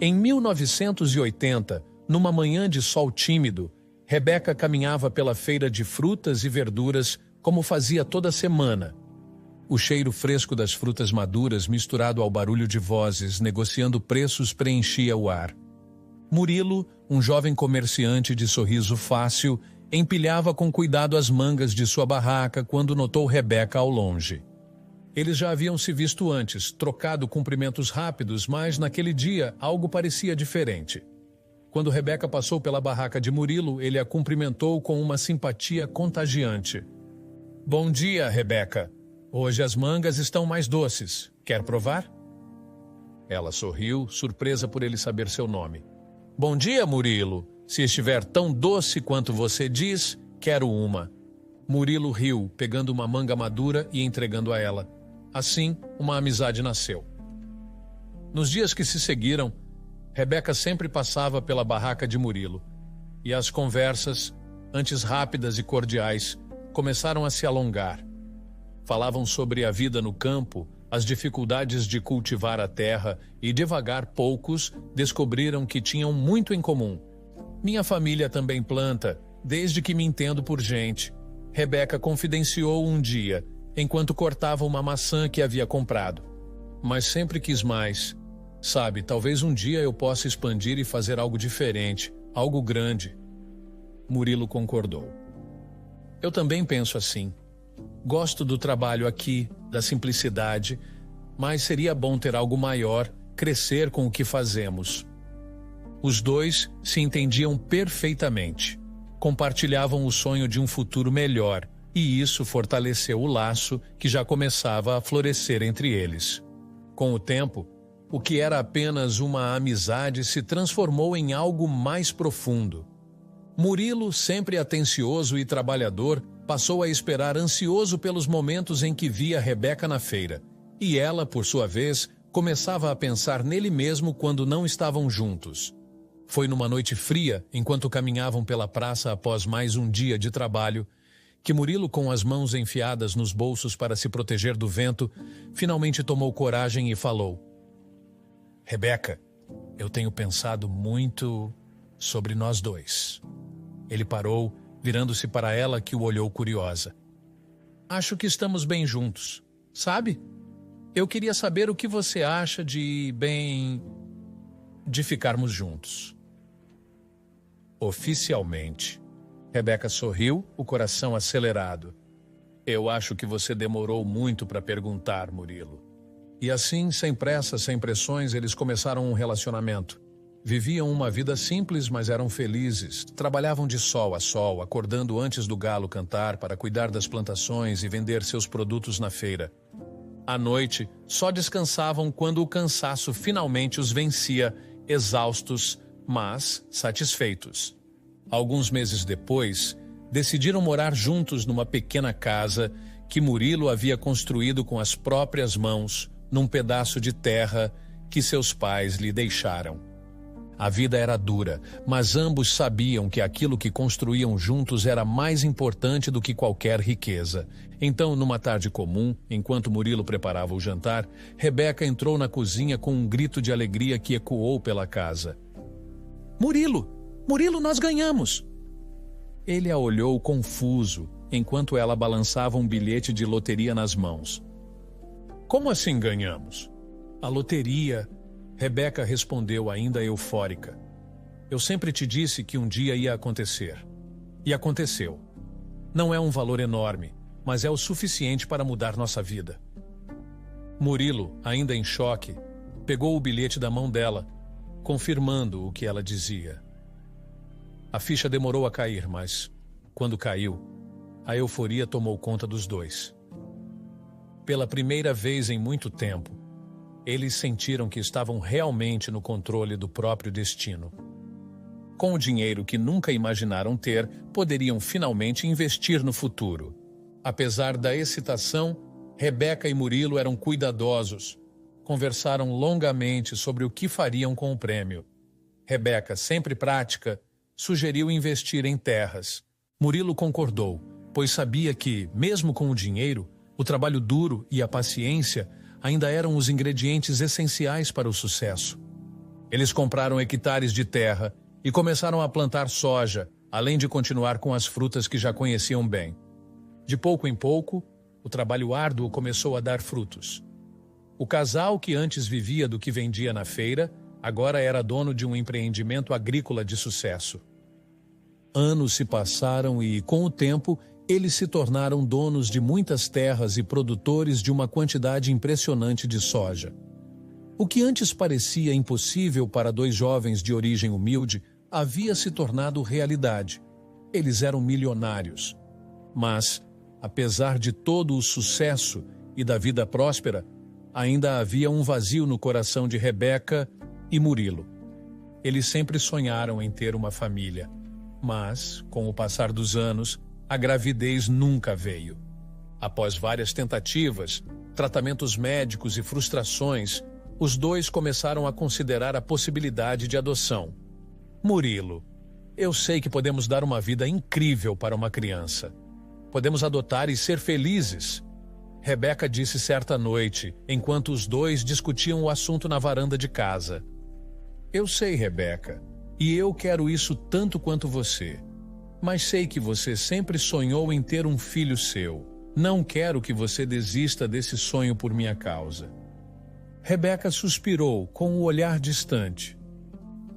Em 1980, numa manhã de sol tímido, Rebeca caminhava pela feira de frutas e verduras como fazia toda semana. O cheiro fresco das frutas maduras misturado ao barulho de vozes negociando preços preenchia o ar. Murilo, um jovem comerciante de sorriso fácil, empilhava com cuidado as mangas de sua barraca quando notou Rebeca ao longe. Eles já haviam se visto antes, trocado cumprimentos rápidos, mas naquele dia algo parecia diferente. Quando Rebeca passou pela barraca de Murilo, ele a cumprimentou com uma simpatia contagiante. Bom dia, Rebeca. Hoje as mangas estão mais doces. Quer provar? Ela sorriu, surpresa por ele saber seu nome. Bom dia, Murilo. Se estiver tão doce quanto você diz, quero uma. Murilo riu, pegando uma manga madura e entregando a ela. Assim, uma amizade nasceu. Nos dias que se seguiram, Rebeca sempre passava pela barraca de Murilo, e as conversas, antes rápidas e cordiais, começaram a se alongar. Falavam sobre a vida no campo, as dificuldades de cultivar a terra e, devagar, poucos descobriram que tinham muito em comum. Minha família também planta, desde que me entendo por gente. Rebeca confidenciou um dia, enquanto cortava uma maçã que havia comprado. Mas sempre quis mais. Sabe, talvez um dia eu possa expandir e fazer algo diferente, algo grande. Murilo concordou. Eu também penso assim. Gosto do trabalho aqui, da simplicidade, mas seria bom ter algo maior, crescer com o que fazemos. Os dois se entendiam perfeitamente. Compartilhavam o sonho de um futuro melhor, e isso fortaleceu o laço que já começava a florescer entre eles. Com o tempo, o que era apenas uma amizade se transformou em algo mais profundo. Murilo, sempre atencioso e trabalhador, passou a esperar ansioso pelos momentos em que via Rebeca na feira, e ela, por sua vez, começava a pensar nele mesmo quando não estavam juntos. Foi numa noite fria, enquanto caminhavam pela praça após mais um dia de trabalho, que Murilo, com as mãos enfiadas nos bolsos para se proteger do vento, finalmente tomou coragem e falou: Rebeca, eu tenho pensado muito sobre nós dois. Ele parou, virando-se para ela, que o olhou curiosa. Acho que estamos bem juntos, sabe? Eu queria saber o que você acha de ficarmos juntos. Oficialmente. Rebeca sorriu, o coração acelerado. Eu acho que você demorou muito para perguntar, Murilo. E assim, sem pressa, sem pressões, eles começaram um relacionamento. Viviam uma vida simples, mas eram felizes. Trabalhavam de sol a sol, acordando antes do galo cantar para cuidar das plantações e vender seus produtos na feira. À noite, só descansavam quando o cansaço finalmente os vencia, exaustos, mas satisfeitos. Alguns meses depois, decidiram morar juntos numa pequena casa que Murilo havia construído com as próprias mãos, num pedaço de terra que seus pais lhe deixaram. A vida era dura, mas ambos sabiam que aquilo que construíam juntos era mais importante do que qualquer riqueza. Então, numa tarde comum, enquanto Murilo preparava o jantar, Rebeca entrou na cozinha com um grito de alegria que ecoou pela casa. Murilo! Murilo, nós ganhamos! Ele a olhou confuso, enquanto ela balançava um bilhete de loteria nas mãos. Como assim ganhamos? A loteria... Rebeca respondeu ainda eufórica. Eu sempre te disse que um dia ia acontecer. E aconteceu. Não é um valor enorme, mas é o suficiente para mudar nossa vida. Murilo, ainda em choque, pegou o bilhete da mão dela, confirmando o que ela dizia. A ficha demorou a cair, mas, quando caiu, a euforia tomou conta dos dois. Pela primeira vez em muito tempo, eles sentiram que estavam realmente no controle do próprio destino. Com o dinheiro que nunca imaginaram ter, poderiam finalmente investir no futuro. Apesar da excitação, Rebeca e Murilo eram cuidadosos. Conversaram longamente sobre o que fariam com o prêmio. Rebeca, sempre prática, sugeriu investir em terras. Murilo concordou, pois sabia que, mesmo com o dinheiro, o trabalho duro e a paciência ainda eram os ingredientes essenciais para o sucesso. Eles compraram hectares de terra e começaram a plantar soja, além de continuar com as frutas que já conheciam bem. De pouco em pouco, o trabalho árduo começou a dar frutos. O casal, que antes vivia do que vendia na feira, agora era dono de um empreendimento agrícola de sucesso. Anos se passaram e, com o tempo, eles se tornaram donos de muitas terras e produtores de uma quantidade impressionante de soja. O que antes parecia impossível para dois jovens de origem humilde havia se tornado realidade. Eles eram milionários. Mas, apesar de todo o sucesso e da vida próspera, ainda havia um vazio no coração de Rebeca e Murilo. Eles sempre sonharam em ter uma família, mas, com o passar dos anos, a gravidez nunca veio. Após várias tentativas, tratamentos médicos e frustrações, os dois começaram a considerar a possibilidade de adoção. Murilo, eu sei que podemos dar uma vida incrível para uma criança. Podemos adotar e ser felizes. Rebeca disse certa noite, enquanto os dois discutiam o assunto na varanda de casa. Eu sei, Rebeca, e eu quero isso tanto quanto você. Mas sei que você sempre sonhou em ter um filho seu. Não quero que você desista desse sonho por minha causa. Rebeca suspirou com o olhar distante.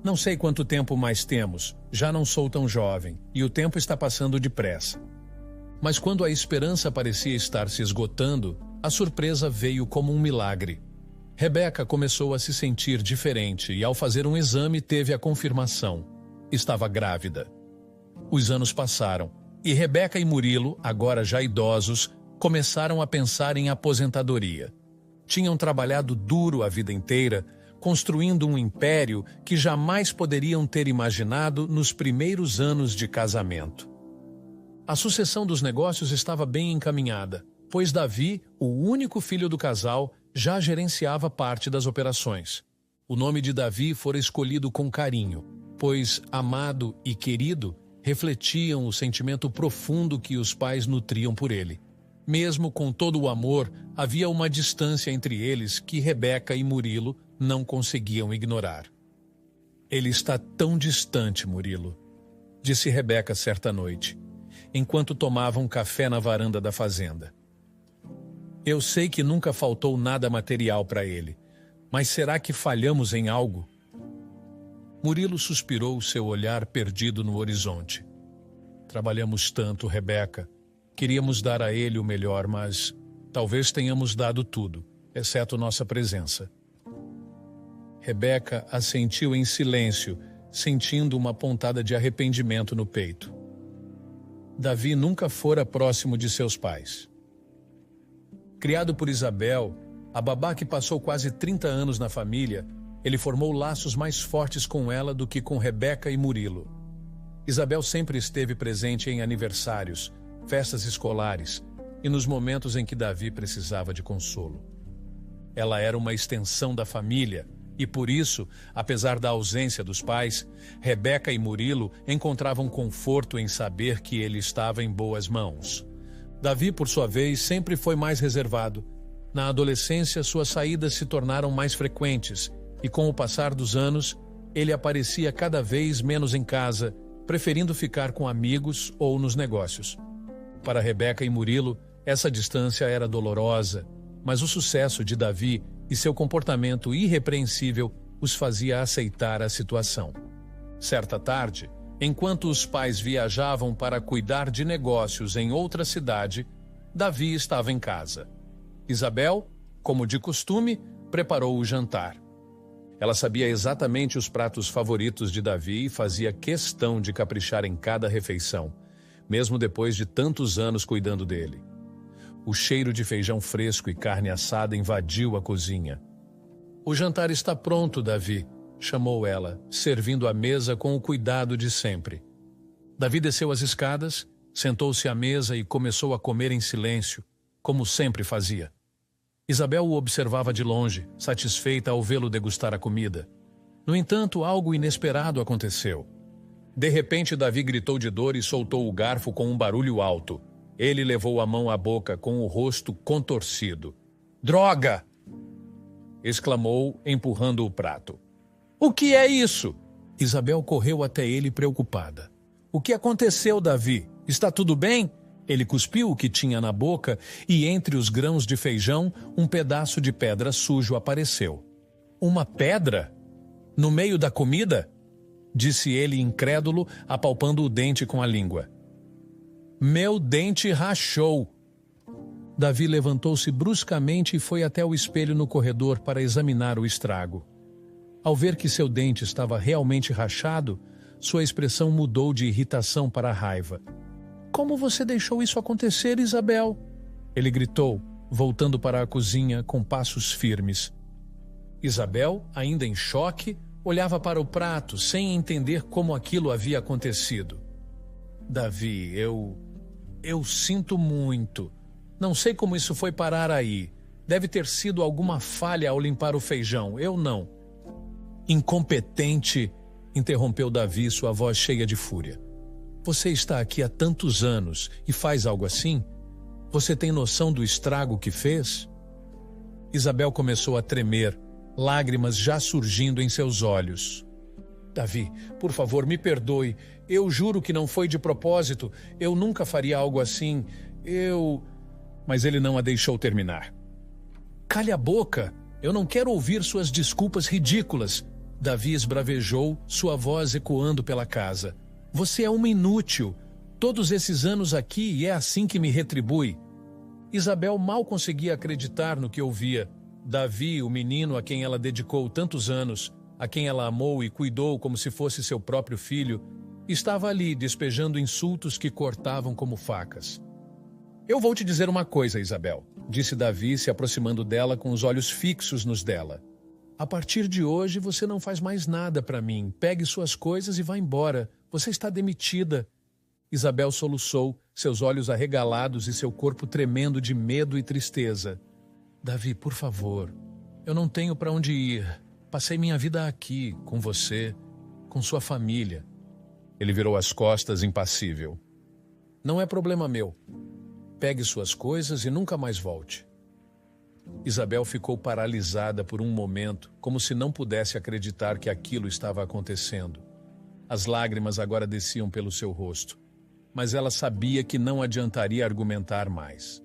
Não sei quanto tempo mais temos, já não sou tão jovem, e o tempo está passando depressa. Mas quando a esperança parecia estar se esgotando, a surpresa veio como um milagre. Rebeca começou a se sentir diferente e, ao fazer um exame, teve a confirmação. Estava grávida. Os anos passaram, e Rebeca e Murilo, agora já idosos, começaram a pensar em aposentadoria. Tinham trabalhado duro a vida inteira, construindo um império que jamais poderiam ter imaginado nos primeiros anos de casamento. A sucessão dos negócios estava bem encaminhada, pois Davi, o único filho do casal, já gerenciava parte das operações. O nome de Davi fora escolhido com carinho, pois amado e querido refletiam o sentimento profundo que os pais nutriam por ele. Mesmo com todo o amor, havia uma distância entre eles que Rebeca e Murilo não conseguiam ignorar. Ele está tão distante, Murilo, disse Rebeca certa noite, enquanto tomavam café na varanda da fazenda. Eu sei que nunca faltou nada material para ele, mas será que falhamos em algo? Murilo suspirou, seu olhar perdido no horizonte. Trabalhamos tanto, Rebeca. Queríamos dar a ele o melhor, mas talvez tenhamos dado tudo, exceto nossa presença. Rebeca assentiu em silêncio, sentindo uma pontada de arrependimento no peito. Davi nunca fora próximo de seus pais. Criado por Isabel, a babá que passou quase 30 anos na família, ele formou laços mais fortes com ela do que com Rebeca e Murilo. Isabel sempre esteve presente em aniversários, festas escolares e nos momentos em que Davi precisava de consolo. Ela era uma extensão da família e, por isso, apesar da ausência dos pais, Rebeca e Murilo encontravam conforto em saber que ele estava em boas mãos. Davi, por sua vez, sempre foi mais reservado. Na adolescência, suas saídas se tornaram mais frequentes e, com o passar dos anos, ele aparecia cada vez menos em casa, preferindo ficar com amigos ou nos negócios. Para Rebeca e Murilo, essa distância era dolorosa, mas o sucesso de Davi e seu comportamento irrepreensível os fazia aceitar a situação. Certa tarde, enquanto os pais viajavam para cuidar de negócios em outra cidade, Davi estava em casa. Isabel, como de costume, preparou o jantar. Ela sabia exatamente os pratos favoritos de Davi e fazia questão de caprichar em cada refeição, mesmo depois de tantos anos cuidando dele. O cheiro de feijão fresco e carne assada invadiu a cozinha. "O jantar está pronto, Davi", chamou ela, servindo a mesa com o cuidado de sempre. Davi desceu as escadas, sentou-se à mesa e começou a comer em silêncio, como sempre fazia. Isabel o observava de longe, satisfeita ao vê-lo degustar a comida. No entanto, algo inesperado aconteceu. De repente, Davi gritou de dor e soltou o garfo com um barulho alto. Ele levou a mão à boca com o rosto contorcido. "Droga!" exclamou, empurrando o prato. O que é isso? Isabel correu até ele preocupada. O que aconteceu, Davi? Está tudo bem? Ele cuspiu o que tinha na boca e entre os grãos de feijão, um pedaço de pedra sujo apareceu. Uma pedra? No meio da comida? Disse ele incrédulo, apalpando o dente com a língua. Meu dente rachou. Davi levantou-se bruscamente e foi até o espelho no corredor para examinar o estrago. Ao ver que seu dente estava realmente rachado, sua expressão mudou de irritação para raiva. Como você deixou isso acontecer, Isabel? Ele gritou, voltando para a cozinha com passos firmes. Isabel, ainda em choque, olhava para o prato sem entender como aquilo havia acontecido. Davi, eu sinto muito. Não sei como isso foi parar aí. Deve ter sido alguma falha ao limpar o feijão. Eu não. Incompetente, interrompeu Davi, sua voz cheia de fúria. Você está aqui há tantos anos e faz algo assim? Você tem noção do estrago que fez? Isabel começou a tremer, lágrimas já surgindo em seus olhos. Davi, por favor, me perdoe. Eu juro que não foi de propósito. Eu nunca faria algo assim. Mas ele não a deixou terminar. Cale a boca. Eu não quero ouvir suas desculpas ridículas. Davi esbravejou, sua voz ecoando pela casa. Você é uma inútil. Todos esses anos aqui e é assim que me retribui. Isabel mal conseguia acreditar no que ouvia. Davi, o menino a quem ela dedicou tantos anos, a quem ela amou e cuidou como se fosse seu próprio filho, estava ali despejando insultos que cortavam como facas. Eu vou te dizer uma coisa, Isabel, disse Davi, se aproximando dela com os olhos fixos nos dela. A partir de hoje você não faz mais nada para mim. Pegue suas coisas e vá embora. Você está demitida. Isabel soluçou, seus olhos arregalados e seu corpo tremendo de medo e tristeza. Davi, por favor, eu não tenho para onde ir. Passei minha vida aqui, com você, com sua família. Ele virou as costas, impassível. Não é problema meu. Pegue suas coisas e nunca mais volte. Isabel ficou paralisada por um momento, como se não pudesse acreditar que aquilo estava acontecendo. As lágrimas agora desciam pelo seu rosto, mas ela sabia que não adiantaria argumentar mais.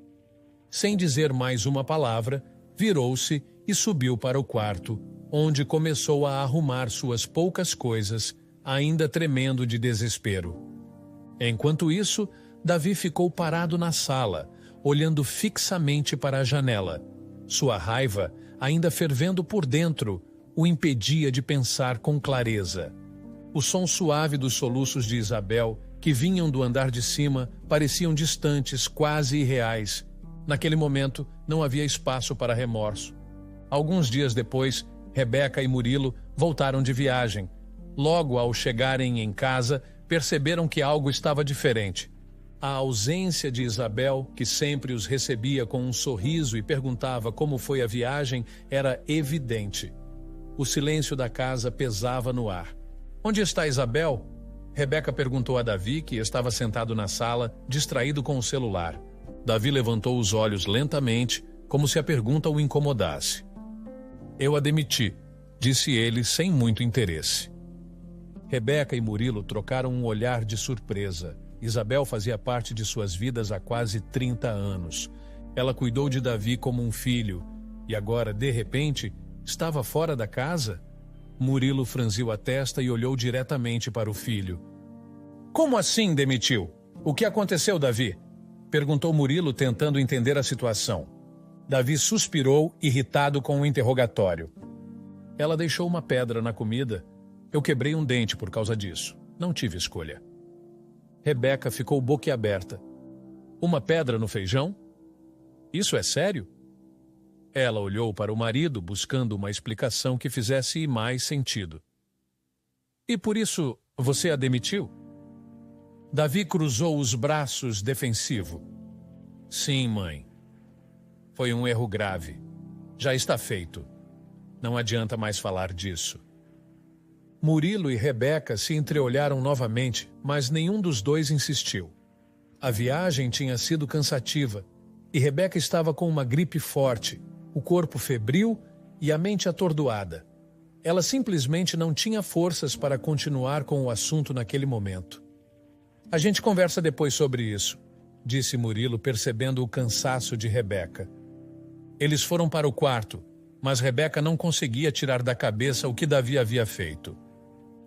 Sem dizer mais uma palavra, virou-se e subiu para o quarto, onde começou a arrumar suas poucas coisas, ainda tremendo de desespero. Enquanto isso, Davi ficou parado na sala, olhando fixamente para a janela. Sua raiva, ainda fervendo por dentro, o impedia de pensar com clareza. O som suave dos soluços de Isabel, que vinham do andar de cima, pareciam distantes, quase irreais. Naquele momento, não havia espaço para remorso. Alguns dias depois, Rebeca e Murilo voltaram de viagem. Logo, ao chegarem em casa, perceberam que algo estava diferente. A ausência de Isabel, que sempre os recebia com um sorriso e perguntava como foi a viagem, era evidente. O silêncio da casa pesava no ar. Onde está Isabel? Rebeca perguntou a Davi, que estava sentado na sala, distraído com o celular. Davi levantou os olhos lentamente, como se a pergunta o incomodasse. Eu a demiti, disse ele sem muito interesse. Rebeca e Murilo trocaram um olhar de surpresa. Isabel fazia parte de suas vidas há quase 30 anos. Ela cuidou de Davi como um filho e agora, de repente, estava fora da casa? Murilo franziu a testa e olhou diretamente para o filho. Como assim demitiu? O que aconteceu, Davi? Perguntou Murilo, tentando entender a situação. Davi suspirou, irritado com o interrogatório. Ela deixou uma pedra na comida. Eu quebrei um dente por causa disso. Não tive escolha. Rebeca ficou boquiaberta. Uma pedra no feijão? Isso é sério? Ela olhou para o marido, buscando uma explicação que fizesse mais sentido. E por isso você a demitiu? Davi cruzou os braços defensivo. Sim, mãe. Foi um erro grave. Já está feito. Não adianta mais falar disso. Murilo e Rebeca se entreolharam novamente, mas nenhum dos dois insistiu. A viagem tinha sido cansativa e Rebeca estava com uma gripe forte, o corpo febril e a mente atordoada. Ela simplesmente não tinha forças para continuar com o assunto naquele momento. A gente conversa depois sobre isso, disse Murilo, percebendo o cansaço de Rebeca. Eles foram para o quarto, mas Rebeca não conseguia tirar da cabeça o que Davi havia feito.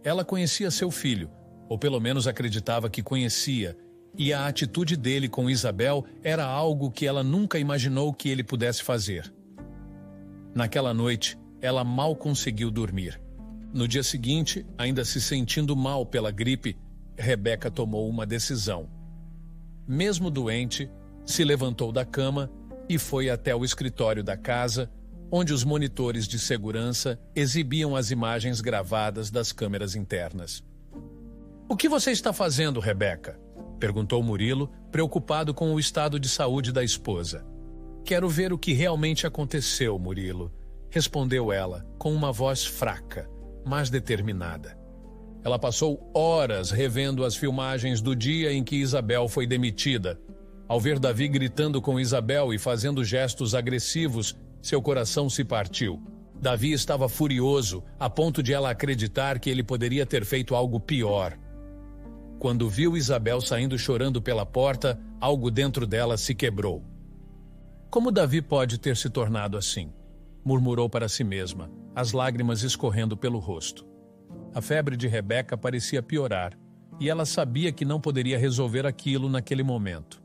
Ela conhecia seu filho, ou pelo menos acreditava que conhecia, e a atitude dele com Isabel era algo que ela nunca imaginou que ele pudesse fazer. Naquela noite, ela mal conseguiu dormir. No dia seguinte, ainda se sentindo mal pela gripe, Rebeca tomou uma decisão. Mesmo doente, se levantou da cama e foi até o escritório da casa, onde os monitores de segurança exibiam as imagens gravadas das câmeras internas. "O que você está fazendo, Rebeca?" perguntou Murilo, preocupado com o estado de saúde da esposa. "Quero ver o que realmente aconteceu, Murilo", respondeu ela, com uma voz fraca, mas determinada. Ela passou horas revendo as filmagens do dia em que Isabel foi demitida. Ao ver Davi gritando com Isabel e fazendo gestos agressivos, seu coração se partiu. Davi estava furioso, a ponto de ela acreditar que ele poderia ter feito algo pior. Quando viu Isabel saindo chorando pela porta, algo dentro dela se quebrou. "Como Davi pode ter se tornado assim?" murmurou para si mesma, as lágrimas escorrendo pelo rosto. A febre de Rebeca parecia piorar, e ela sabia que não poderia resolver aquilo naquele momento.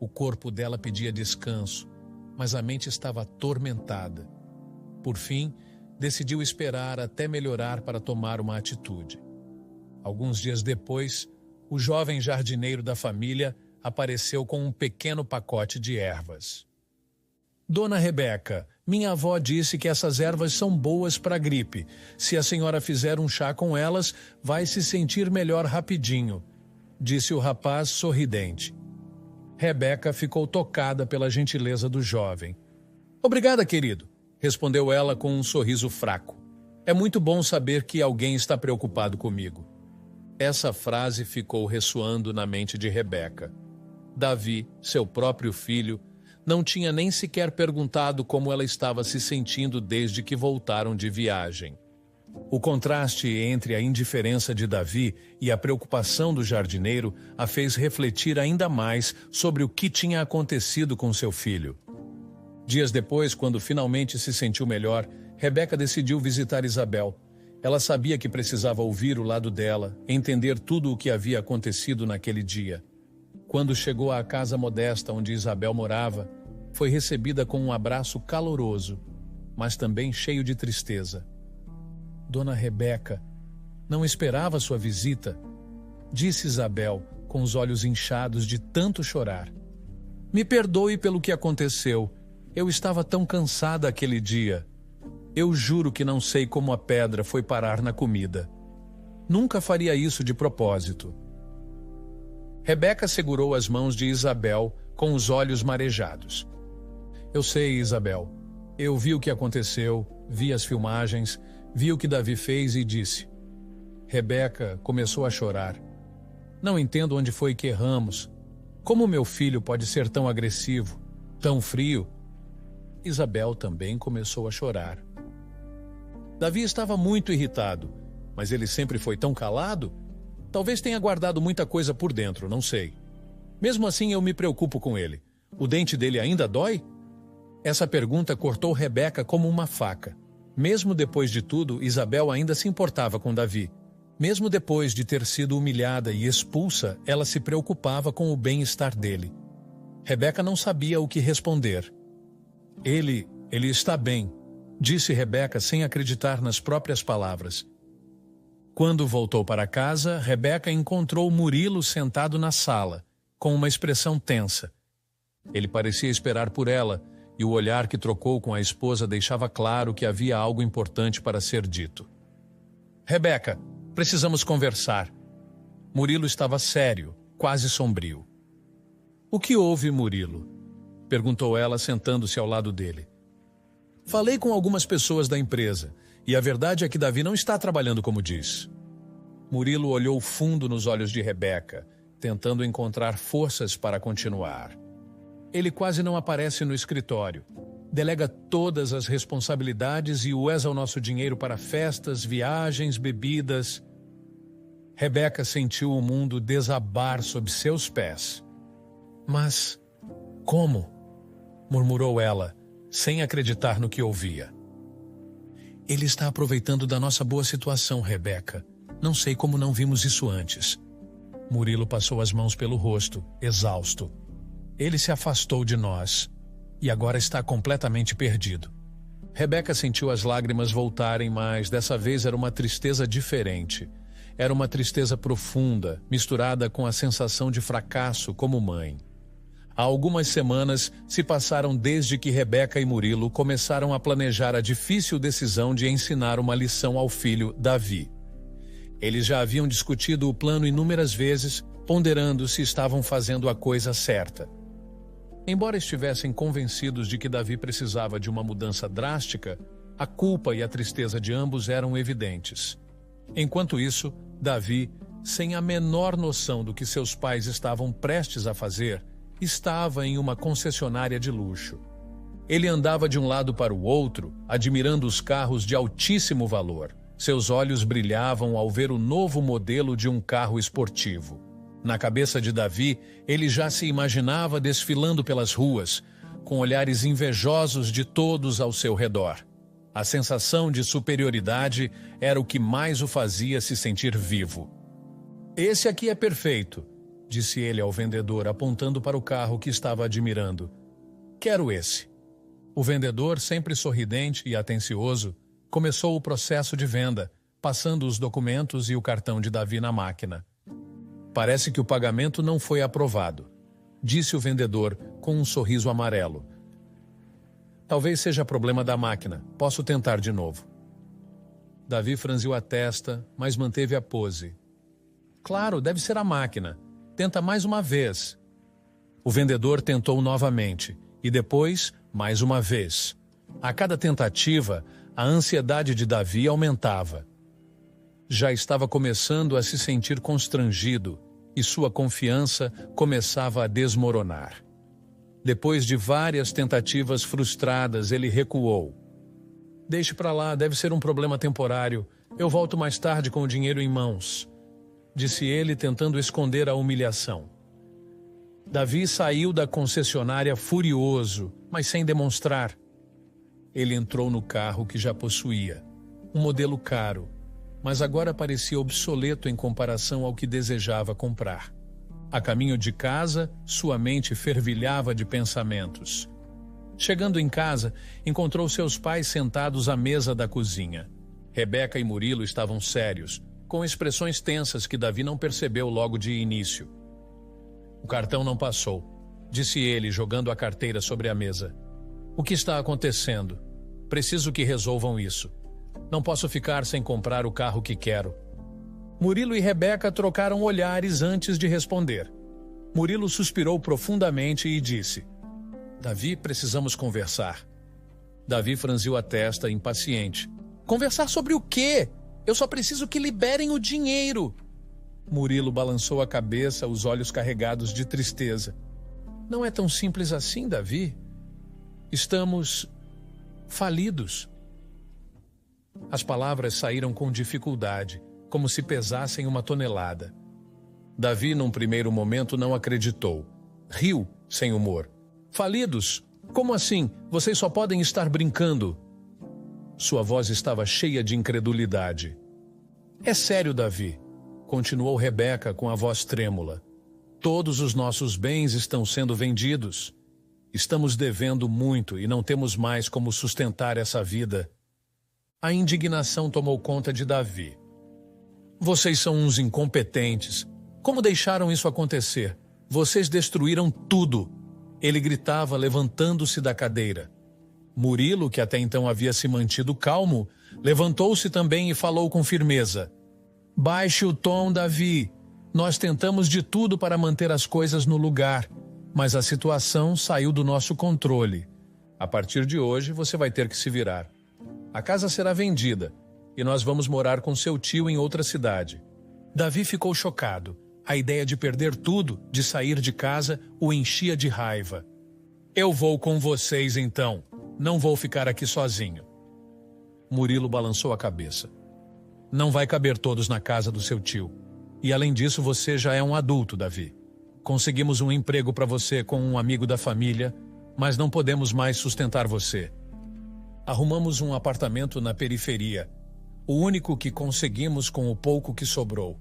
O corpo dela pedia descanso, mas a mente estava atormentada. Por fim, decidiu esperar até melhorar para tomar uma atitude. Alguns dias depois, o jovem jardineiro da família apareceu com um pequeno pacote de ervas. "Dona Rebeca, minha avó disse que essas ervas são boas para a gripe. Se a senhora fizer um chá com elas, vai se sentir melhor rapidinho", disse o rapaz sorridente. Rebeca ficou tocada pela gentileza do jovem. "Obrigada, querido", respondeu ela com um sorriso fraco. "É muito bom saber que alguém está preocupado comigo." Essa frase ficou ressoando na mente de Rebeca. Davi, seu próprio filho, não tinha nem sequer perguntado como ela estava se sentindo desde que voltaram de viagem. O contraste entre a indiferença de Davi e a preocupação do jardineiro a fez refletir ainda mais sobre o que tinha acontecido com seu filho. Dias depois, quando finalmente se sentiu melhor, Rebeca decidiu visitar Isabel. Ela sabia que precisava ouvir o lado dela, entender tudo o que havia acontecido naquele dia. Quando chegou à casa modesta onde Isabel morava, foi recebida com um abraço caloroso, mas também cheio de tristeza. "Dona Rebeca, não esperava sua visita", disse Isabel, com os olhos inchados de tanto chorar. "Me perdoe pelo que aconteceu. Eu estava tão cansada aquele dia. Eu juro que não sei como a pedra foi parar na comida. Nunca faria isso de propósito." Rebeca segurou as mãos de Isabel com os olhos marejados. "Eu sei, Isabel. Eu vi o que aconteceu, vi as filmagens, vi o que Davi fez e disse." Rebeca começou a chorar. "Não entendo onde foi que erramos. Como meu filho pode ser tão agressivo, tão frio?" Isabel também começou a chorar. Davi estava muito irritado, mas ele sempre foi tão calado. Talvez tenha guardado muita coisa por dentro, não sei. Mesmo assim, eu me preocupo com ele. O dente dele ainda dói? Essa pergunta cortou Rebeca como uma faca. Mesmo depois de tudo, Isabel ainda se importava com Davi. Mesmo depois de ter sido humilhada e expulsa, ela se preocupava com o bem-estar dele. Rebeca não sabia o que responder. Ele está bem", disse Rebeca sem acreditar nas próprias palavras. Quando voltou para casa, Rebeca encontrou Murilo sentado na sala, com uma expressão tensa. Ele parecia esperar por ela, e o olhar que trocou com a esposa deixava claro que havia algo importante para ser dito. "Rebeca, precisamos conversar." Murilo estava sério, quase sombrio. "O que houve, Murilo?" perguntou ela, sentando-se ao lado dele. "Falei com algumas pessoas da empresa, e a verdade é que Davi não está trabalhando como diz." Murilo olhou fundo nos olhos de Rebeca, tentando encontrar forças para continuar. "Ele quase não aparece no escritório. Delega todas as responsabilidades e usa o nosso dinheiro para festas, viagens, bebidas. Rebeca sentiu o mundo desabar sob seus pés. Mas como? Murmurou ela, sem acreditar no que ouvia. Ele está aproveitando da nossa boa situação, Rebeca. Não sei como não vimos isso antes. Murilo passou as mãos pelo rosto, exausto. Ele se afastou de nós e agora está completamente perdido. Rebeca sentiu as lágrimas voltarem, mas dessa vez era uma tristeza diferente. Era uma tristeza profunda, misturada com a sensação de fracasso como mãe. Há algumas semanas se passaram desde que Rebeca e Murilo começaram a planejar a difícil decisão de ensinar uma lição ao filho, Davi. Eles já haviam discutido o plano inúmeras vezes, ponderando se estavam fazendo a coisa certa. Embora estivessem convencidos de que Davi precisava de uma mudança drástica, a culpa e a tristeza de ambos eram evidentes. Enquanto isso, Davi, sem a menor noção do que seus pais estavam prestes a fazer, estava em uma concessionária de luxo. Ele andava de um lado para o outro, admirando os carros de altíssimo valor. Seus olhos brilhavam ao ver o novo modelo de um carro esportivo. Na cabeça de Davi, ele já se imaginava desfilando pelas ruas, com olhares invejosos de todos ao seu redor. A sensação de superioridade era o que mais o fazia se sentir vivo. "Esse aqui é perfeito", disse ele ao vendedor, apontando para o carro que estava admirando. "Quero esse." O vendedor, sempre sorridente e atencioso, começou o processo de venda, passando os documentos e o cartão de Davi na máquina. "Parece que o pagamento não foi aprovado", disse o vendedor com um sorriso amarelo. "Talvez seja problema da máquina. Posso tentar de novo." Davi franziu a testa, mas manteve a pose. "Claro, deve ser a máquina. Tenta mais uma vez." O vendedor tentou novamente, e depois, mais uma vez. A cada tentativa, a ansiedade de Davi aumentava. Já estava começando a se sentir constrangido, e sua confiança começava a desmoronar. Depois de várias tentativas frustradas, ele recuou. "Deixe para lá, deve ser um problema temporário. Eu volto mais tarde com o dinheiro em mãos", disse ele, tentando esconder a humilhação. Davi saiu da concessionária furioso, mas sem demonstrar. Ele entrou no carro que já possuía, um modelo caro, mas agora parecia obsoleto em comparação ao que desejava comprar. A caminho de casa, sua mente fervilhava de pensamentos. Chegando em casa, encontrou seus pais sentados à mesa da cozinha. Rebeca e Murilo estavam sérios, com expressões tensas que Davi não percebeu logo de início. "O cartão não passou", disse ele, jogando a carteira sobre a mesa. "O que está acontecendo? Preciso que resolvam isso. Não posso ficar sem comprar o carro que quero." Murilo e Rebeca trocaram olhares antes de responder. Murilo suspirou profundamente e disse: "Davi, precisamos conversar." Davi franziu a testa, impaciente. "Conversar sobre o quê? Eu só preciso que liberem o dinheiro." Murilo balançou a cabeça, os olhos carregados de tristeza. "Não é tão simples assim, Davi. Estamos falidos." As palavras saíram com dificuldade, como se pesassem uma tonelada. Davi, num primeiro momento, não acreditou. Riu, sem humor. "Falidos? Como assim? Vocês só podem estar brincando." Sua voz estava cheia de incredulidade. "É sério, Davi", continuou Rebeca com a voz trêmula. "Todos os nossos bens estão sendo vendidos. Estamos devendo muito e não temos mais como sustentar essa vida." A indignação tomou conta de Davi. "Vocês são uns incompetentes. Como deixaram isso acontecer? Vocês destruíram tudo." Ele gritava, levantando-se da cadeira. Murilo, que até então havia se mantido calmo, levantou-se também e falou com firmeza. "Baixe o tom, Davi. Nós tentamos de tudo para manter as coisas no lugar, mas a situação saiu do nosso controle. A partir de hoje, você vai ter que se virar. A casa será vendida e nós vamos morar com seu tio em outra cidade." Davi ficou chocado. A ideia de perder tudo, de sair de casa, o enchia de raiva. "Eu vou com vocês então." Não vou ficar aqui sozinho. Murilo balançou a cabeça. Não vai caber todos na casa do seu tio. E além disso, você já é um adulto, Davi. Conseguimos um emprego para você com um amigo da família, mas não podemos mais sustentar você. Arrumamos um apartamento na periferia, o único que conseguimos com o pouco que sobrou.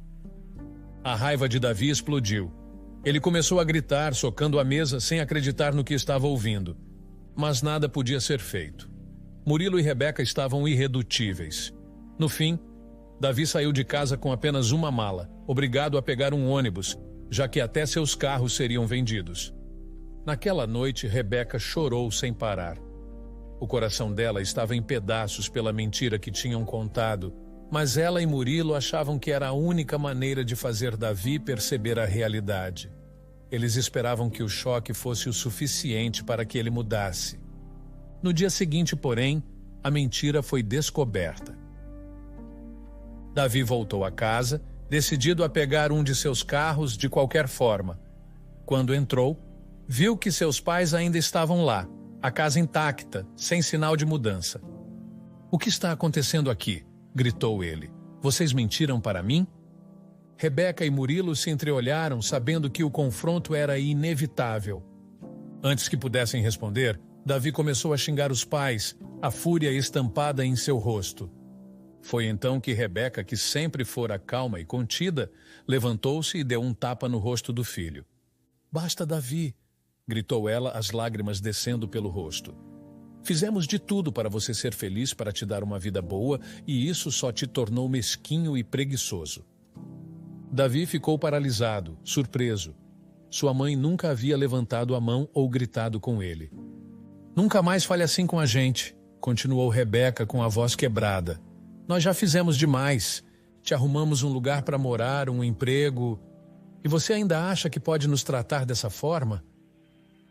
A raiva de Davi explodiu. Ele começou a gritar, socando a mesa sem acreditar no que estava ouvindo. Mas nada podia ser feito. Murilo e Rebeca estavam irredutíveis. No fim, Davi saiu de casa com apenas uma mala, obrigado a pegar um ônibus, já que até seus carros seriam vendidos. Naquela noite, Rebeca chorou sem parar. O coração dela estava em pedaços pela mentira que tinham contado, mas ela e Murilo achavam que era a única maneira de fazer Davi perceber a realidade. Eles esperavam que o choque fosse o suficiente para que ele mudasse. No dia seguinte, porém, a mentira foi descoberta. Davi voltou a casa, decidido a pegar um de seus carros de qualquer forma. Quando entrou, viu que seus pais ainda estavam lá, a casa intacta, sem sinal de mudança. "O que está acontecendo aqui?" gritou ele. "Vocês mentiram para mim?" Rebeca e Murilo se entreolharam, sabendo que o confronto era inevitável. Antes que pudessem responder, Davi começou a xingar os pais, a fúria estampada em seu rosto. Foi então que Rebeca, que sempre fora calma e contida, levantou-se e deu um tapa no rosto do filho. "Basta, Davi!" gritou ela, as lágrimas descendo pelo rosto. "Fizemos de tudo para você ser feliz, para te dar uma vida boa, e isso só te tornou mesquinho e preguiçoso." Davi ficou paralisado, surpreso. Sua mãe nunca havia levantado a mão ou gritado com ele. "Nunca mais fale assim com a gente", continuou Rebeca com a voz quebrada. "Nós já fizemos demais. Te arrumamos um lugar para morar, um emprego. E você ainda acha que pode nos tratar dessa forma?"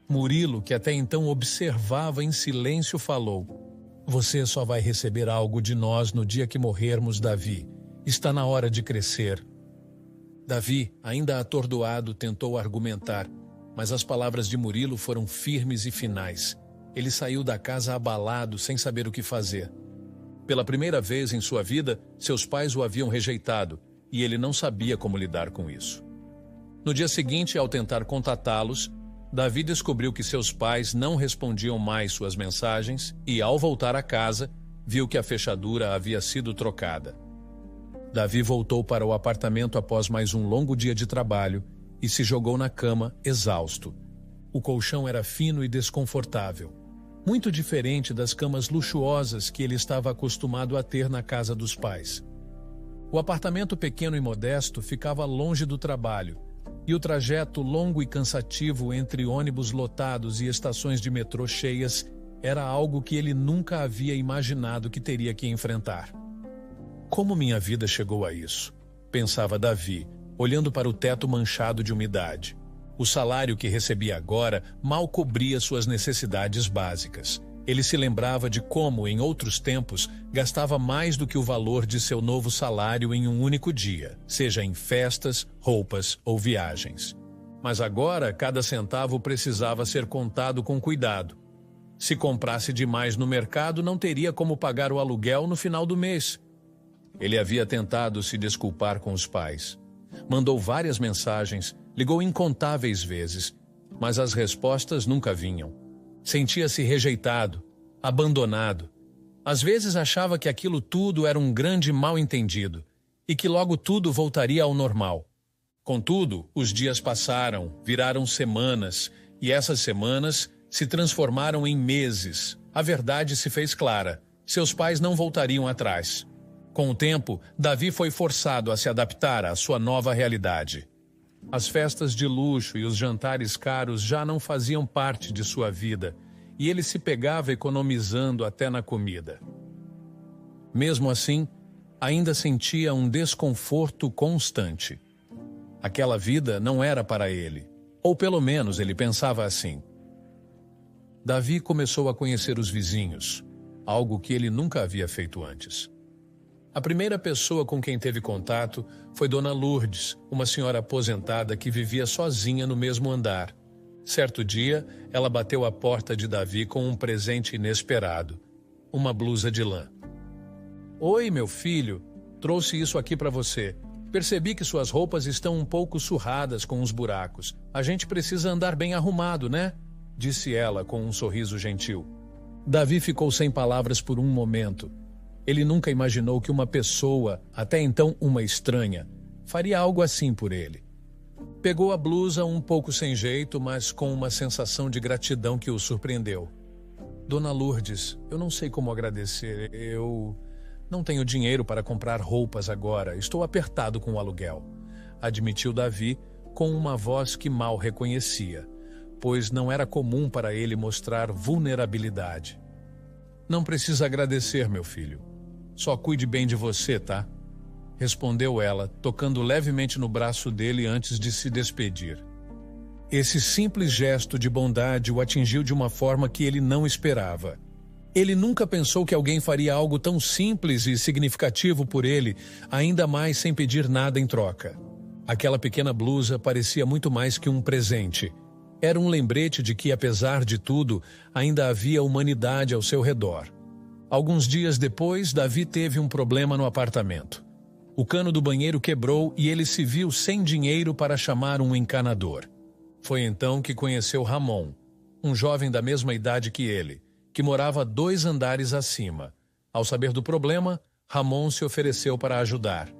Murilo, que até então observava em silêncio, falou: "Você só vai receber algo de nós no dia que morrermos, Davi. Está na hora de crescer." Davi, ainda atordoado, tentou argumentar, mas as palavras de Murilo foram firmes e finais. Ele saiu da casa abalado, sem saber o que fazer. Pela primeira vez em sua vida, seus pais o haviam rejeitado, e ele não sabia como lidar com isso. No dia seguinte, ao tentar contatá-los, Davi descobriu que seus pais não respondiam mais suas mensagens e, ao voltar a casa, viu que a fechadura havia sido trocada. Davi voltou para o apartamento após mais um longo dia de trabalho e se jogou na cama, exausto. O colchão era fino e desconfortável, muito diferente das camas luxuosas que ele estava acostumado a ter na casa dos pais. O apartamento pequeno e modesto ficava longe do trabalho, e o trajeto longo e cansativo entre ônibus lotados e estações de metrô cheias era algo que ele nunca havia imaginado que teria que enfrentar. "Como minha vida chegou a isso?" pensava Davi, olhando para o teto manchado de umidade. O salário que recebia agora mal cobria suas necessidades básicas. Ele se lembrava de como, em outros tempos, gastava mais do que o valor de seu novo salário em um único dia, seja em festas, roupas ou viagens. Mas agora, cada centavo precisava ser contado com cuidado. Se comprasse demais no mercado, não teria como pagar o aluguel no final do mês. Ele havia tentado se desculpar com os pais. Mandou várias mensagens, ligou incontáveis vezes, mas as respostas nunca vinham. Sentia-se rejeitado, abandonado. Às vezes achava que aquilo tudo era um grande mal-entendido e que logo tudo voltaria ao normal. Contudo, os dias passaram, viraram semanas, e essas semanas se transformaram em meses. A verdade se fez clara: seus pais não voltariam atrás. Com o tempo, Davi foi forçado a se adaptar à sua nova realidade. As festas de luxo e os jantares caros já não faziam parte de sua vida, e ele se pegava economizando até na comida. Mesmo assim, ainda sentia um desconforto constante. Aquela vida não era para ele, ou pelo menos ele pensava assim. Davi começou a conhecer os vizinhos, algo que ele nunca havia feito antes. A primeira pessoa com quem teve contato foi Dona Lourdes, uma senhora aposentada que vivia sozinha no mesmo andar. Certo dia, ela bateu à porta de Davi com um presente inesperado, uma blusa de lã. Oi, meu filho, trouxe isso aqui para você. Percebi que suas roupas estão um pouco surradas com os buracos. A gente precisa andar bem arrumado, né? Disse ela com um sorriso gentil. Davi ficou sem palavras por um momento. Ele nunca imaginou que uma pessoa, até então uma estranha, faria algo assim por ele. Pegou a blusa um pouco sem jeito, mas com uma sensação de gratidão que o surpreendeu. Dona Lourdes, eu não sei como agradecer. Eu não tenho dinheiro para comprar roupas agora. Estou apertado com o aluguel, admitiu Davi com uma voz que mal reconhecia, pois não era comum para ele mostrar vulnerabilidade. Não precisa agradecer, meu filho. Só cuide bem de você, tá? Respondeu ela, tocando levemente no braço dele antes de se despedir. Esse simples gesto de bondade o atingiu de uma forma que ele não esperava. Ele nunca pensou que alguém faria algo tão simples e significativo por ele, ainda mais sem pedir nada em troca. Aquela pequena blusa parecia muito mais que um presente. Era um lembrete de que, apesar de tudo, ainda havia humanidade ao seu redor. Alguns dias depois, Davi teve um problema no apartamento. O cano do banheiro quebrou e ele se viu sem dinheiro para chamar um encanador. Foi então que conheceu Ramon, um jovem da mesma idade que ele, que morava 2 andares acima. Ao saber do problema, Ramon se ofereceu para ajudar.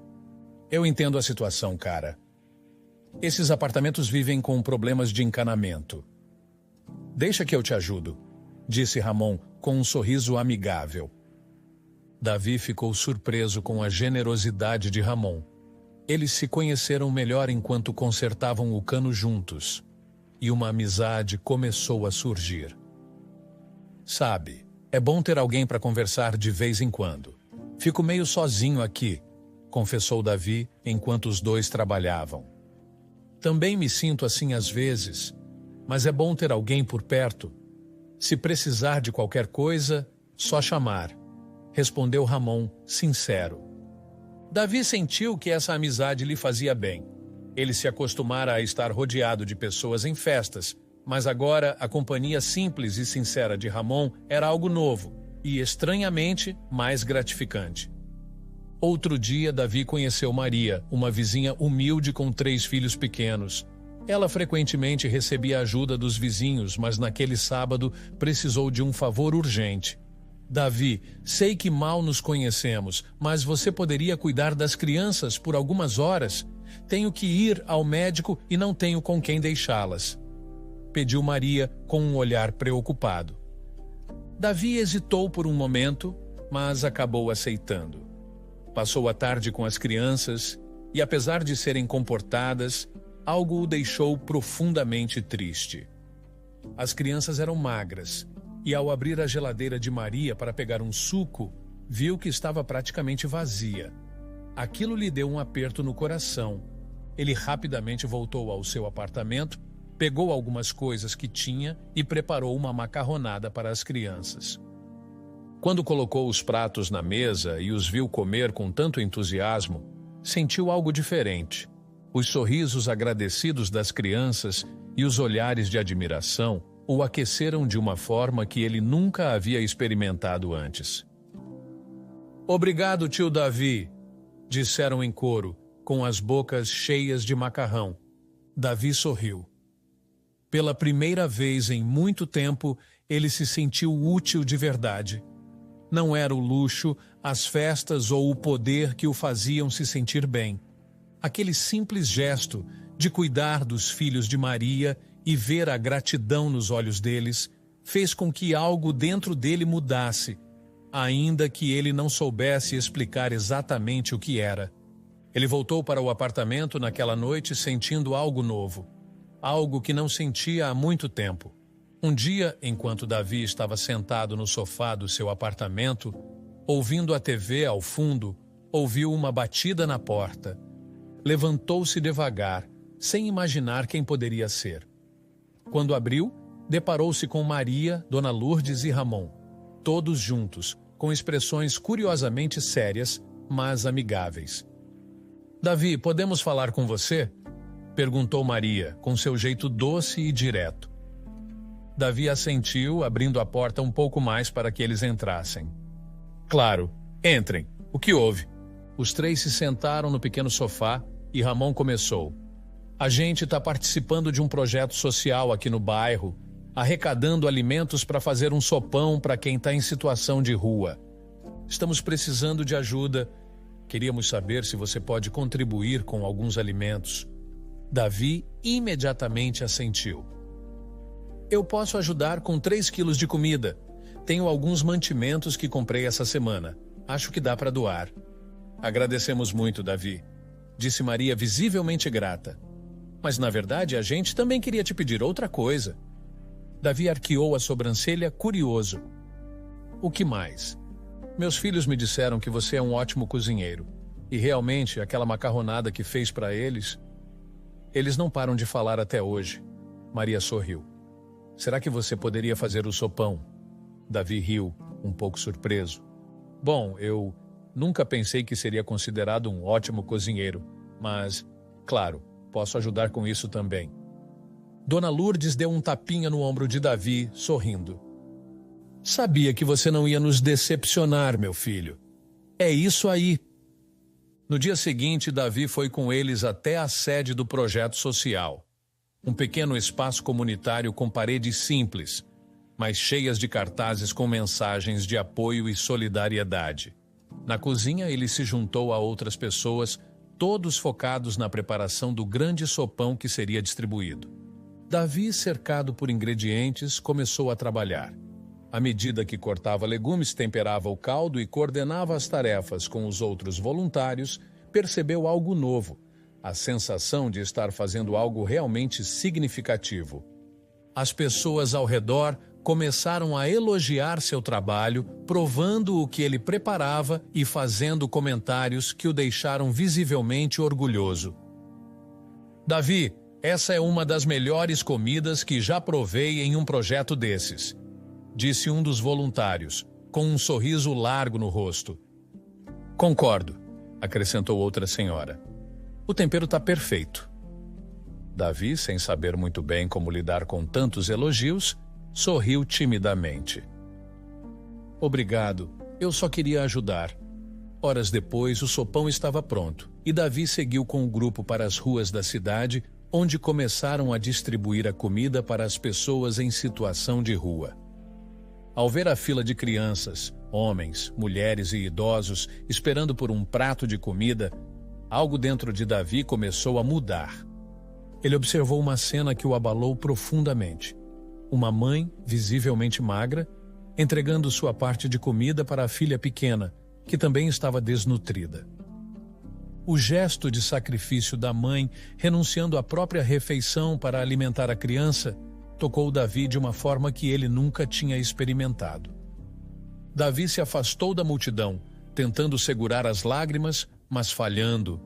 Eu entendo a situação, cara. Esses apartamentos vivem com problemas de encanamento. Deixa que eu te ajudo, disse Ramon com um sorriso amigável. Davi ficou surpreso com a generosidade de Ramon. Eles se conheceram melhor enquanto consertavam o cano juntos, e uma amizade começou a surgir. Sabe, é bom ter alguém para conversar de vez em quando. Fico meio sozinho aqui, confessou Davi enquanto os dois trabalhavam. Também me sinto assim às vezes, mas é bom ter alguém por perto. Se precisar de qualquer coisa, só chamar. Respondeu Ramon, sincero. Davi sentiu que essa amizade lhe fazia bem. Ele se acostumara a estar rodeado de pessoas em festas, mas agora a companhia simples e sincera de Ramon era algo novo e, estranhamente, mais gratificante. Outro dia, Davi conheceu Maria, uma vizinha humilde com 3 filhos pequenos. Ela frequentemente recebia ajuda dos vizinhos, mas naquele sábado precisou de um favor urgente. Davi, sei que mal nos conhecemos, mas você poderia cuidar das crianças por algumas horas? Tenho que ir ao médico e não tenho com quem deixá-las. Pediu Maria com um olhar preocupado. Davi hesitou por um momento, mas acabou aceitando. Passou a tarde com as crianças e, apesar de serem comportadas, algo o deixou profundamente triste. As crianças eram magras, e ao abrir a geladeira de Maria para pegar um suco, viu que estava praticamente vazia. Aquilo lhe deu um aperto no coração. Ele rapidamente voltou ao seu apartamento, pegou algumas coisas que tinha e preparou uma macarronada para as crianças. Quando colocou os pratos na mesa e os viu comer com tanto entusiasmo, sentiu algo diferente. Os sorrisos agradecidos das crianças e os olhares de admiração o aqueceram de uma forma que ele nunca havia experimentado antes. Obrigado, tio Davi, disseram em coro, com as bocas cheias de macarrão. Davi sorriu. Pela primeira vez em muito tempo, ele se sentiu útil de verdade. Não era o luxo, as festas ou o poder que o faziam se sentir bem. Aquele simples gesto de cuidar dos filhos de Maria e ver a gratidão nos olhos deles fez com que algo dentro dele mudasse, ainda que ele não soubesse explicar exatamente o que era. Ele voltou para o apartamento naquela noite sentindo algo novo, algo que não sentia há muito tempo. Um dia, enquanto Davi estava sentado no sofá do seu apartamento, ouvindo a TV ao fundo, ouviu uma batida na porta. Levantou-se devagar, sem imaginar quem poderia ser. Quando abriu, deparou-se com Maria, Dona Lourdes e Ramon, todos juntos, com expressões curiosamente sérias, mas amigáveis. Davi, podemos falar com você? Perguntou Maria, com seu jeito doce e direto. Davi assentiu, abrindo a porta um pouco mais para que eles entrassem. Claro, entrem. O que houve? Os três se sentaram no pequeno sofá e Ramon começou. A gente está participando de um projeto social aqui no bairro, arrecadando alimentos para fazer um sopão para quem está em situação de rua. Estamos precisando de ajuda. Queríamos saber se você pode contribuir com alguns alimentos. Davi imediatamente assentiu. Eu posso ajudar com 3 quilos de comida. Tenho alguns mantimentos que comprei essa semana. Acho que dá para doar. Agradecemos muito, Davi, disse Maria, visivelmente grata. Mas, na verdade, a gente também queria te pedir outra coisa. Davi arqueou a sobrancelha, curioso. O que mais? Meus filhos me disseram que você é um ótimo cozinheiro. E realmente, aquela macarronada que fez para eles... Eles não param de falar até hoje. Maria sorriu. Será que você poderia fazer o sopão? Davi riu, um pouco surpreso. Bom, eu nunca pensei que seria considerado um ótimo cozinheiro, mas, claro, posso ajudar com isso também. Dona Lourdes deu um tapinha no ombro de Davi, sorrindo. Sabia que você não ia nos decepcionar, meu filho. É isso aí. No dia seguinte, Davi foi com eles até a sede do projeto social. Um pequeno espaço comunitário com paredes simples, mas cheias de cartazes com mensagens de apoio e solidariedade. Na cozinha, ele se juntou a outras pessoas, todos focados na preparação do grande sopão que seria distribuído. Davi, cercado por ingredientes, começou a trabalhar. À medida que cortava legumes, temperava o caldo e coordenava as tarefas com os outros voluntários, percebeu algo novo, a sensação de estar fazendo algo realmente significativo. As pessoas ao redor começaram a elogiar seu trabalho, provando o que ele preparava e fazendo comentários que o deixaram visivelmente orgulhoso. Davi, essa é uma das melhores comidas que já provei em um projeto desses, disse um dos voluntários, com um sorriso largo no rosto. Concordo, acrescentou outra senhora. O tempero está perfeito. Davi, sem saber muito bem como lidar com tantos elogios, sorriu timidamente. Obrigado, eu só queria ajudar. Horas depois, o sopão estava pronto e Davi seguiu com o grupo para as ruas da cidade, onde começaram a distribuir a comida para as pessoas em situação de rua. Ao ver a fila de crianças, homens, mulheres e idosos esperando por um prato de comida, algo dentro de Davi começou a mudar. Ele observou uma cena que o abalou profundamente. Uma mãe, visivelmente magra, entregando sua parte de comida para a filha pequena, que também estava desnutrida. O gesto de sacrifício da mãe, renunciando à própria refeição para alimentar a criança, tocou Davi de uma forma que ele nunca tinha experimentado. Davi se afastou da multidão, tentando segurar as lágrimas, mas falhando.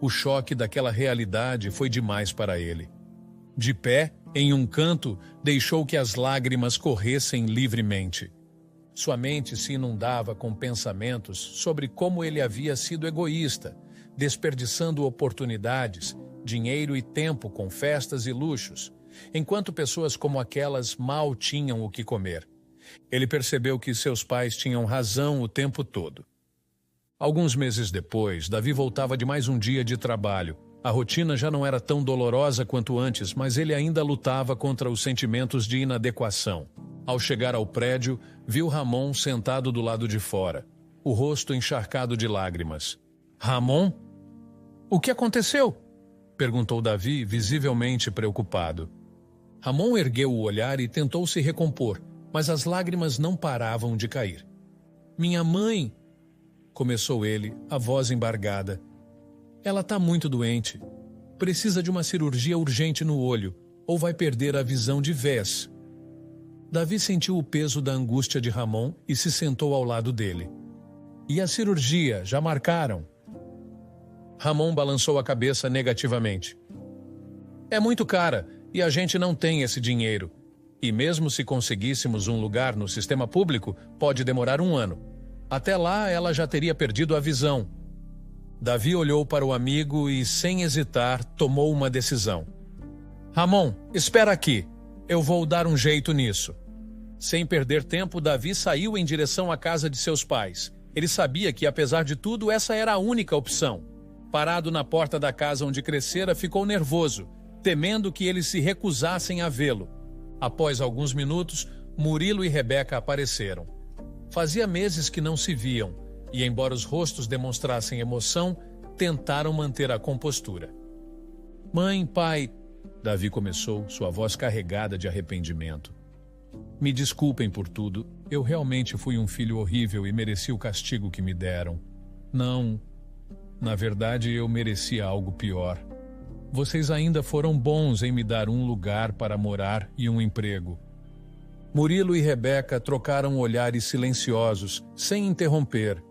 O choque daquela realidade foi demais para ele. De pé, em um canto, deixou que as lágrimas corressem livremente. Sua mente se inundava com pensamentos sobre como ele havia sido egoísta, desperdiçando oportunidades, dinheiro e tempo com festas e luxos, enquanto pessoas como aquelas mal tinham o que comer. Ele percebeu que seus pais tinham razão o tempo todo. Alguns meses depois, Davi voltava de mais um dia de trabalho. A rotina já não era tão dolorosa quanto antes, mas ele ainda lutava contra os sentimentos de inadequação. Ao chegar ao prédio, viu Ramon sentado do lado de fora, o rosto encharcado de lágrimas. Ramon? O que aconteceu? Perguntou Davi, visivelmente preocupado. Ramon ergueu o olhar e tentou se recompor, mas as lágrimas não paravam de cair. Minha mãe, começou ele, a voz embargada. Ela está muito doente. Precisa de uma cirurgia urgente no olho, ou vai perder a visão de vez. Davi sentiu o peso da angústia de Ramon e se sentou ao lado dele. E a cirurgia, já marcaram? Ramon balançou a cabeça negativamente. É muito cara, e a gente não tem esse dinheiro. E mesmo se conseguíssemos um lugar no sistema público, pode demorar 1 ano. Até lá, ela já teria perdido a visão. Davi olhou para o amigo e, sem hesitar, tomou uma decisão. Ramon, espera aqui. Eu vou dar um jeito nisso. Sem perder tempo, Davi saiu em direção à casa de seus pais. Ele sabia que, apesar de tudo, essa era a única opção. Parado na porta da casa onde crescera, ficou nervoso, temendo que eles se recusassem a vê-lo. Após alguns minutos, Murilo e Rebeca apareceram. Fazia meses que não se viam, e embora os rostos demonstrassem emoção, tentaram manter a compostura. Mãe, pai... Davi começou, sua voz carregada de arrependimento. Me desculpem por tudo. Eu realmente fui um filho horrível e mereci o castigo que me deram. Não. Na verdade, eu merecia algo pior. Vocês ainda foram bons em me dar um lugar para morar e um emprego. Murilo e Rebeca trocaram olhares silenciosos, sem interromper.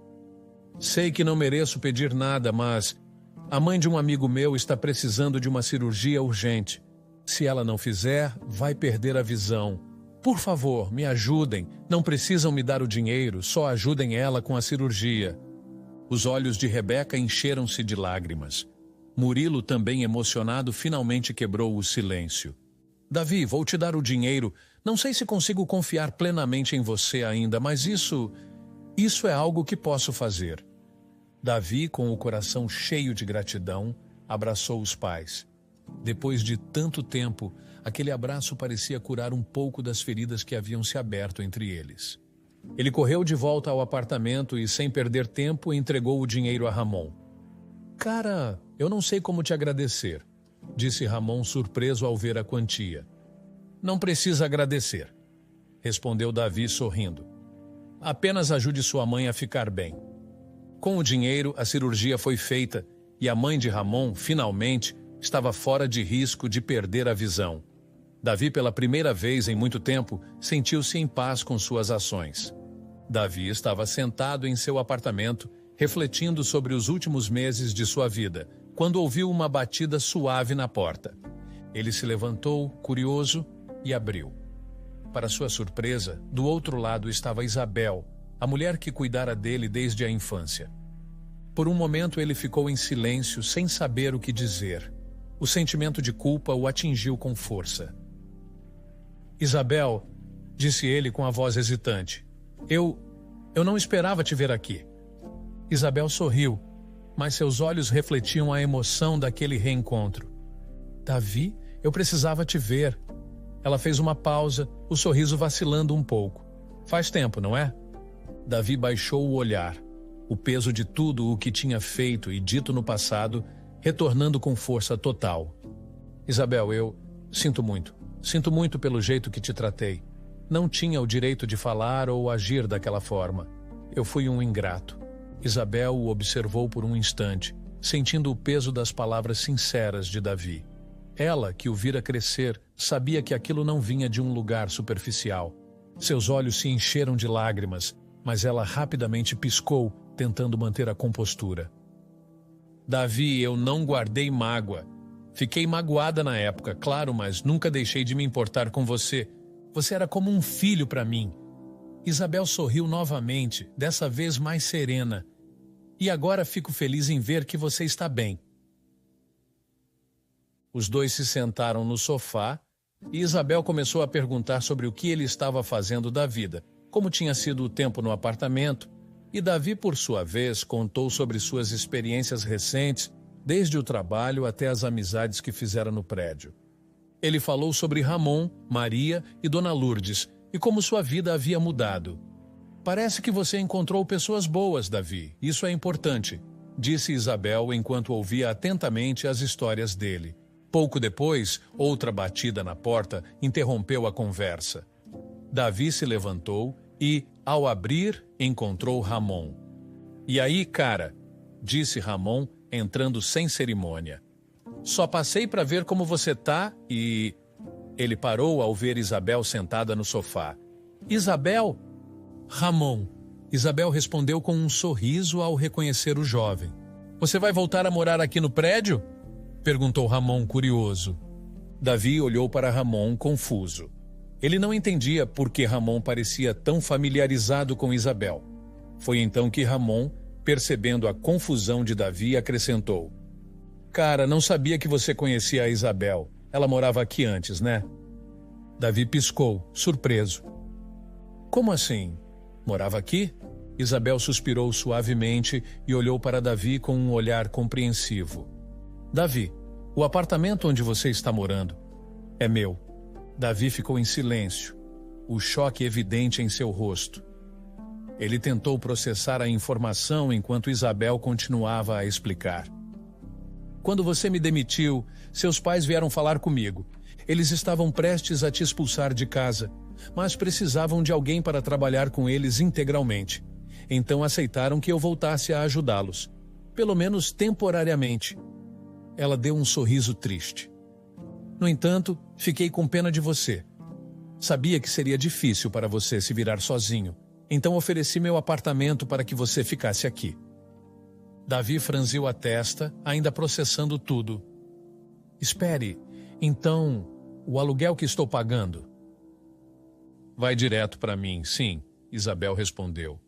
Sei que não mereço pedir nada, mas a mãe de um amigo meu está precisando de uma cirurgia urgente. Se ela não fizer, vai perder a visão. Por favor, me ajudem. Não precisam me dar o dinheiro, só ajudem ela com a cirurgia. Os olhos de Rebeca encheram-se de lágrimas. Murilo, também emocionado, finalmente quebrou o silêncio. Davi, vou te dar o dinheiro. Não sei se consigo confiar plenamente em você ainda, mas isso é algo que posso fazer. Davi, com o coração cheio de gratidão, abraçou os pais. Depois de tanto tempo, aquele abraço parecia curar um pouco das feridas que haviam se aberto entre eles. Ele correu de volta ao apartamento e, sem perder tempo, entregou o dinheiro a Ramon. Cara, eu não sei como te agradecer, disse Ramon, surpreso ao ver a quantia. Não precisa agradecer, respondeu Davi sorrindo. Apenas ajude sua mãe a ficar bem. Com o dinheiro, a cirurgia foi feita e a mãe de Ramon, finalmente, estava fora de risco de perder a visão. Davi, pela primeira vez em muito tempo, sentiu-se em paz com suas ações. Davi estava sentado em seu apartamento, refletindo sobre os últimos meses de sua vida, quando ouviu uma batida suave na porta. Ele se levantou, curioso, e abriu. Para sua surpresa, do outro lado estava Isabel, a mulher que cuidara dele desde a infância. Por um momento ele ficou em silêncio, sem saber o que dizer. O sentimento de culpa o atingiu com força. Isabel, disse ele com a voz hesitante, eu não esperava te ver aqui. Isabel sorriu, mas seus olhos refletiam a emoção daquele reencontro. Davi, eu precisava te ver. Ela fez uma pausa, o sorriso vacilando um pouco. Faz tempo, não é? Davi baixou o olhar, o peso de tudo o que tinha feito e dito no passado, retornando com força total. Isabel, eu sinto muito. Sinto muito pelo jeito que te tratei. Não tinha o direito de falar ou agir daquela forma. Eu fui um ingrato. Isabel o observou por um instante, sentindo o peso das palavras sinceras de Davi. Ela, que o vira crescer, sabia que aquilo não vinha de um lugar superficial. Seus olhos se encheram de lágrimas, mas ela rapidamente piscou, tentando manter a compostura. Davi, eu não guardei mágoa. Fiquei magoada na época, claro, mas nunca deixei de me importar com você. Você era como um filho para mim. Isabel sorriu novamente, dessa vez mais serena. E agora fico feliz em ver que você está bem. Os dois se sentaram no sofá e Isabel começou a perguntar sobre o que ele estava fazendo da vida, como tinha sido o tempo no apartamento, e Davi, por sua vez, contou sobre suas experiências recentes, desde o trabalho até as amizades que fizera no prédio. Ele falou sobre Ramon, Maria e Dona Lourdes, e como sua vida havia mudado. Parece que você encontrou pessoas boas, Davi. Isso é importante, disse Isabel enquanto ouvia atentamente as histórias dele. Pouco depois, outra batida na porta interrompeu a conversa. Davi se levantou e, ao abrir, encontrou Ramon. E aí, cara, disse Ramon, entrando sem cerimônia. Só passei para ver como você tá e... Ele parou ao ver Isabel sentada no sofá. Isabel? Ramon. Isabel respondeu com um sorriso ao reconhecer o jovem. Você vai voltar a morar aqui no prédio? Perguntou Ramon, curioso. Davi olhou para Ramon, confuso. Ele não entendia por que Ramon parecia tão familiarizado com Isabel. Foi então que Ramon, percebendo a confusão de Davi, acrescentou. Cara, não sabia que você conhecia a Isabel. Ela morava aqui antes, né? Davi piscou, surpreso. Como assim? Morava aqui? Isabel suspirou suavemente e olhou para Davi com um olhar compreensivo. Davi, o apartamento onde você está morando é meu. Davi ficou em silêncio, o choque evidente em seu rosto. Ele tentou processar a informação enquanto Isabel continuava a explicar. Quando você me demitiu, seus pais vieram falar comigo. Eles estavam prestes a te expulsar de casa, mas precisavam de alguém para trabalhar com eles integralmente. Então aceitaram que eu voltasse a ajudá-los, pelo menos temporariamente. Ela deu um sorriso triste. No entanto, fiquei com pena de você. Sabia que seria difícil para você se virar sozinho, então ofereci meu apartamento para que você ficasse aqui. Davi franziu a testa, ainda processando tudo. Espere, então, o aluguel que estou pagando? Vai direto para mim, sim, Isabel respondeu.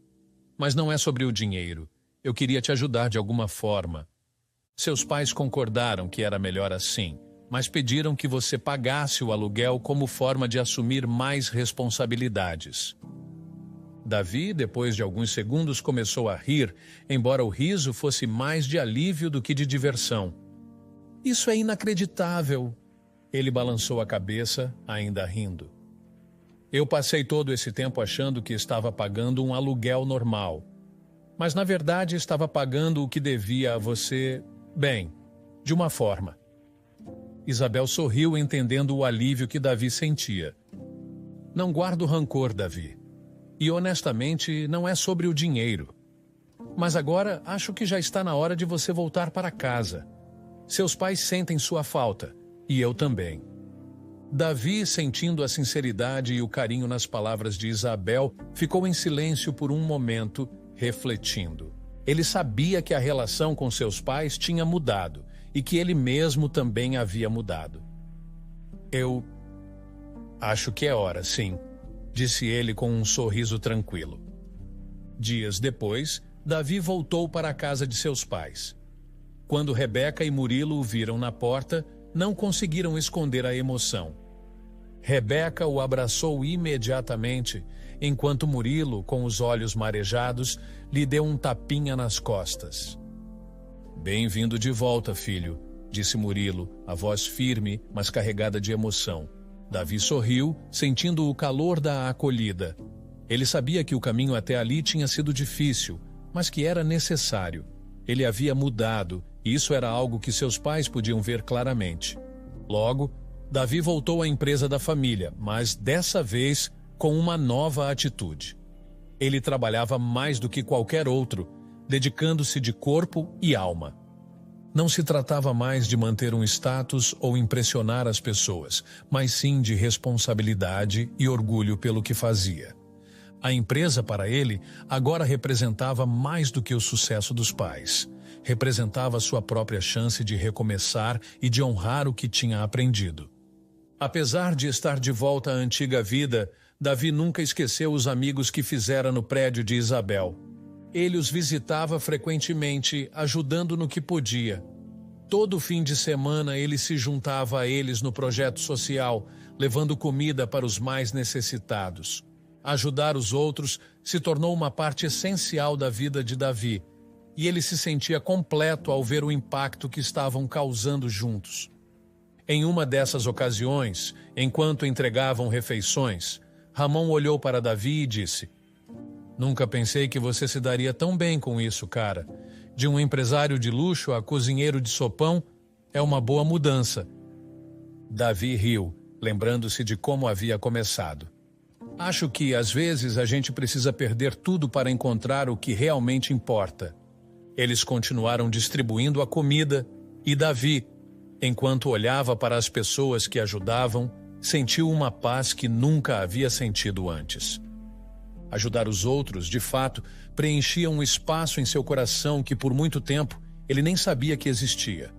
Mas não é sobre o dinheiro. Eu queria te ajudar de alguma forma. Seus pais concordaram que era melhor assim, mas pediram que você pagasse o aluguel como forma de assumir mais responsabilidades. Davi, depois de alguns segundos, começou a rir, embora o riso fosse mais de alívio do que de diversão. Isso é inacreditável. Ele balançou a cabeça, ainda rindo. Eu passei todo esse tempo achando que estava pagando um aluguel normal. Mas, na verdade, estava pagando o que devia a você, bem, de uma forma. Isabel sorriu, entendendo o alívio que Davi sentia. Não guardo rancor, Davi. E, honestamente, não é sobre o dinheiro. Mas agora acho que já está na hora de você voltar para casa. Seus pais sentem sua falta, e eu também. Davi, sentindo a sinceridade e o carinho nas palavras de Isabel, ficou em silêncio por um momento, refletindo. Ele sabia que a relação com seus pais tinha mudado e que ele mesmo também havia mudado. Eu acho que é hora, sim, disse ele com um sorriso tranquilo. Dias depois, Davi voltou para a casa de seus pais. Quando Rebeca e Murilo o viram na porta, não conseguiram esconder a emoção. Rebeca o abraçou imediatamente, enquanto Murilo, com os olhos marejados, lhe deu um tapinha nas costas. Bem-vindo de volta, filho, disse Murilo, a voz firme, mas carregada de emoção. Davi sorriu, sentindo o calor da acolhida. Ele sabia que o caminho até ali tinha sido difícil, mas que era necessário. Ele havia mudado, e isso era algo que seus pais podiam ver claramente. Logo, Davi voltou à empresa da família, mas dessa vez com uma nova atitude. Ele trabalhava mais do que qualquer outro, dedicando-se de corpo e alma. Não se tratava mais de manter um status ou impressionar as pessoas, mas sim de responsabilidade e orgulho pelo que fazia. A empresa, para ele, agora representava mais do que o sucesso dos pais. Representava sua própria chance de recomeçar e de honrar o que tinha aprendido. Apesar de estar de volta à antiga vida, Davi nunca esqueceu os amigos que fizera no prédio de Isabel. Ele os visitava frequentemente, ajudando no que podia. Todo fim de semana ele se juntava a eles no projeto social, levando comida para os mais necessitados. Ajudar os outros se tornou uma parte essencial da vida de Davi, e ele se sentia completo ao ver o impacto que estavam causando juntos. Em uma dessas ocasiões, enquanto entregavam refeições, Ramon olhou para Davi e disse: "Nunca pensei que você se daria tão bem com isso, cara. De um empresário de luxo a cozinheiro de sopão é uma boa mudança." Davi riu, lembrando-se de como havia começado. "Acho que, às vezes, a gente precisa perder tudo para encontrar o que realmente importa." Eles continuaram distribuindo a comida e Davi, enquanto olhava para as pessoas que ajudavam, sentiu uma paz que nunca havia sentido antes. Ajudar os outros, de fato, preenchia um espaço em seu coração que por muito tempo ele nem sabia que existia.